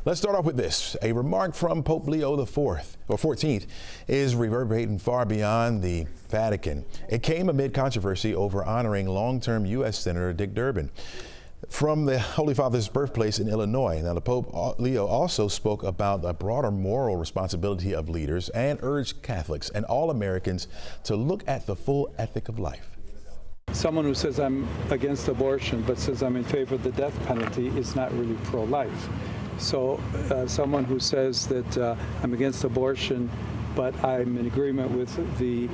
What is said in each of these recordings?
Let's start off with this. A remark from Pope Leo XIV is reverberating far beyond the Vatican. It came amid controversy over honoring long-term U.S. Senator Dick Durbin from the Holy Father's birthplace in Illinois. Now, the Pope Leo also spoke about the broader moral responsibility of leaders and urged Catholics and all Americans to look at the full ethic of life. Someone who says I'm against abortion but says I'm in favor of the death penalty is not really pro-life. So someone who says that I'm against abortion but I'm in agreement with the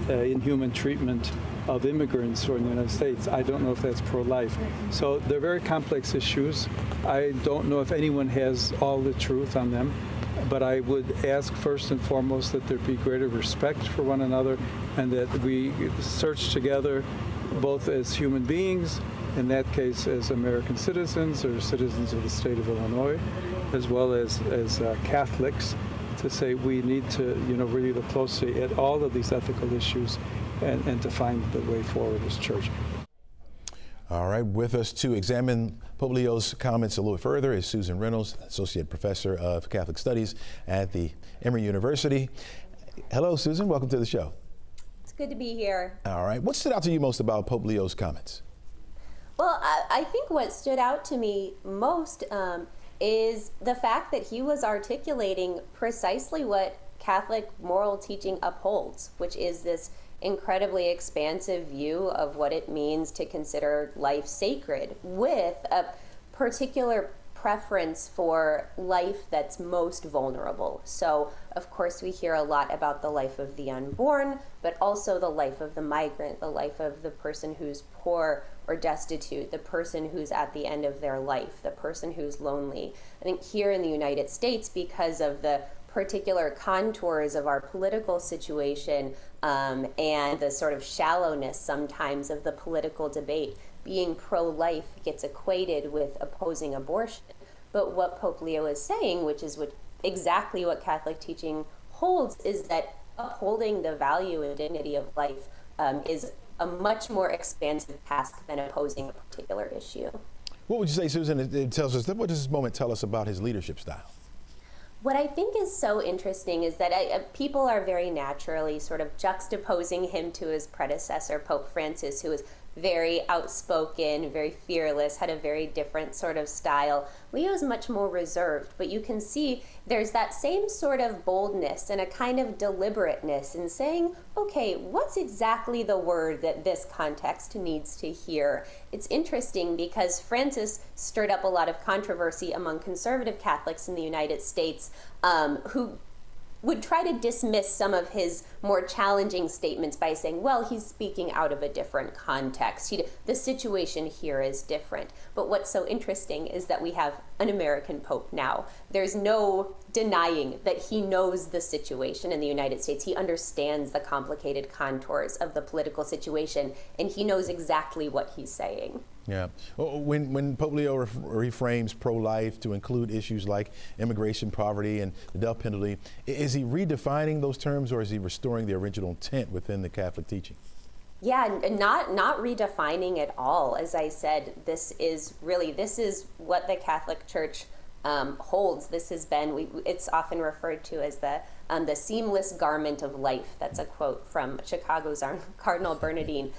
inhuman treatment of immigrants who are in the United States, I don't know if that's pro-life. So they're very complex issues. I don't know if anyone has all the truth on them, but I would ask first and foremost that there be greater respect for one another and that we search together both as human beings, in that case as American citizens or citizens of the state of Illinois, as well as Catholics, to say we need to really look closely at all of these ethical issues and to find the way forward as church. All right, with us to examine Pope Leo's comments a little further is Susan Reynolds, Associate Professor of Catholic Studies at the Emory University. Hello, Susan, welcome to the show. It's good to be here. All right, what stood out to you most about Pope Leo's comments? Well, I think what stood out to me most is the fact that he was articulating precisely what Catholic moral teaching upholds, which is this incredibly expansive view of what it means to consider life sacred, with a particular preference for life that's most vulnerable. So, of course, we hear a lot about the life of the unborn, but also the life of the migrant, the life of the person who's poor or destitute, the person who's at the end of their life, the person who's lonely. I think here in the United States, because of the particular contours of our political situation and the sort of shallowness sometimes of the political debate, being pro-life gets equated with opposing abortion. But what Pope Leo is saying, which is exactly what Catholic teaching holds, is that upholding the value and dignity of life is a much more expansive task than opposing a particular issue. What would you say, Susan, it tells us, what does this moment tell us about his leadership style? What I think is so interesting is that people are very naturally sort of juxtaposing him to his predecessor, Pope Francis, who was very outspoken, very fearless, had a very different sort of style. Leo's much more reserved, but you can see there's that same sort of boldness and a kind of deliberateness in saying, okay, what's exactly the word that this context needs to hear? It's interesting because Francis stirred up a lot of controversy among conservative Catholics in the United States who would try to dismiss some of his more challenging statements by saying, well, he's speaking out of a different context. The situation here is different. But what's so interesting is that we have an American Pope now. There's no denying that he knows the situation in the United States. He understands the complicated contours of the political situation, and he knows exactly what he's saying. Yeah. When Pope Leo reframes pro-life to include issues like immigration, poverty, and the death penalty, is he redefining those terms, or is he restoring the original intent within the Catholic teaching? Yeah, not redefining at all. As I said, this is what the Catholic Church holds. This has been, it's often referred to as the seamless garment of life. That's a quote from Chicago's Cardinal Bernardine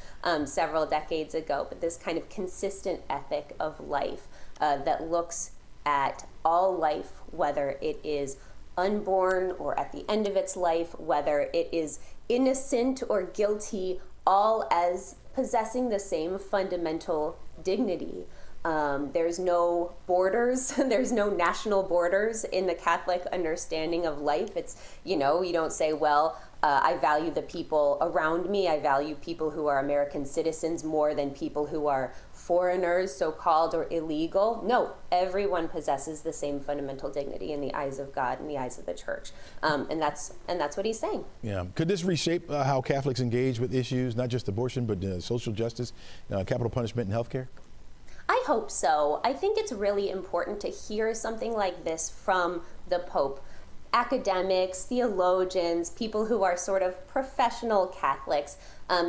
several decades ago. But this kind of consistent ethic of life that looks at all life, whether it is unborn or at the end of its life, whether it is innocent or guilty, all as possessing the same fundamental dignity. There's no borders, there's no national borders in the Catholic understanding of life. It's, you don't say, well, I value the people around me, I value people who are American citizens more than people who are foreigners, so-called, or illegal. No, everyone possesses the same fundamental dignity in the eyes of God, in the eyes of the Church, and that's what he's saying. Yeah. Could this reshape how Catholics engage with issues, not just abortion, but social justice, capital punishment, and healthcare? I hope so. I think it's really important to hear something like this from the Pope. academics, theologians, people who are sort of professional Catholics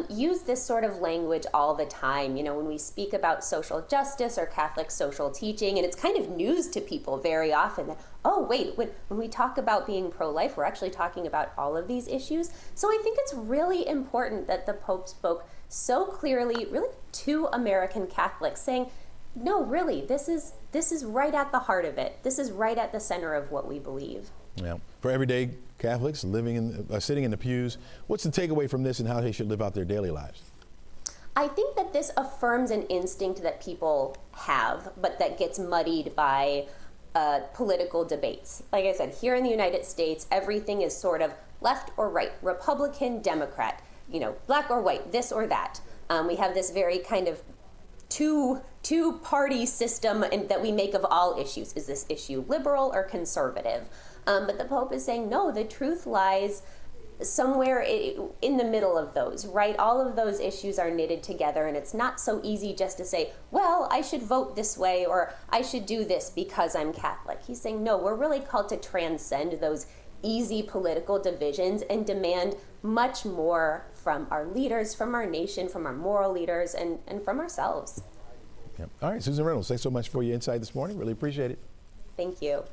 use this sort of language all the time. You know, when we speak about social justice or Catholic social teaching, and it's kind of news to people very often that, oh, wait, when we talk about being pro-life, we're actually talking about all of these issues. So I think it's really important that the Pope spoke so clearly, really to American Catholics, saying, no, really, this is right at the heart of it. This is right at the center of what we believe. Yeah. For everyday Catholics sitting in the pews, what's the takeaway from this and how they should live out their daily lives? I think that this affirms an instinct that people have, but that gets muddied by political debates. Like I said, here in the United States, everything is sort of left or right, Republican, Democrat, you know, black or white, this or that. We have this very kind of two-party system that we make of all issues. Is this issue liberal or conservative? But the Pope is saying, no, the truth lies somewhere in the middle of those, right? All of those issues are knitted together, and it's not so easy just to say, well, I should vote this way, or I should do this because I'm Catholic. He's saying, no, we're really called to transcend those easy political divisions and demand much more from our leaders, from our nation, from our moral leaders, and from ourselves. Yep. All right, Susan Reynolds, thanks so much for your insight this morning. Really appreciate it. Thank you.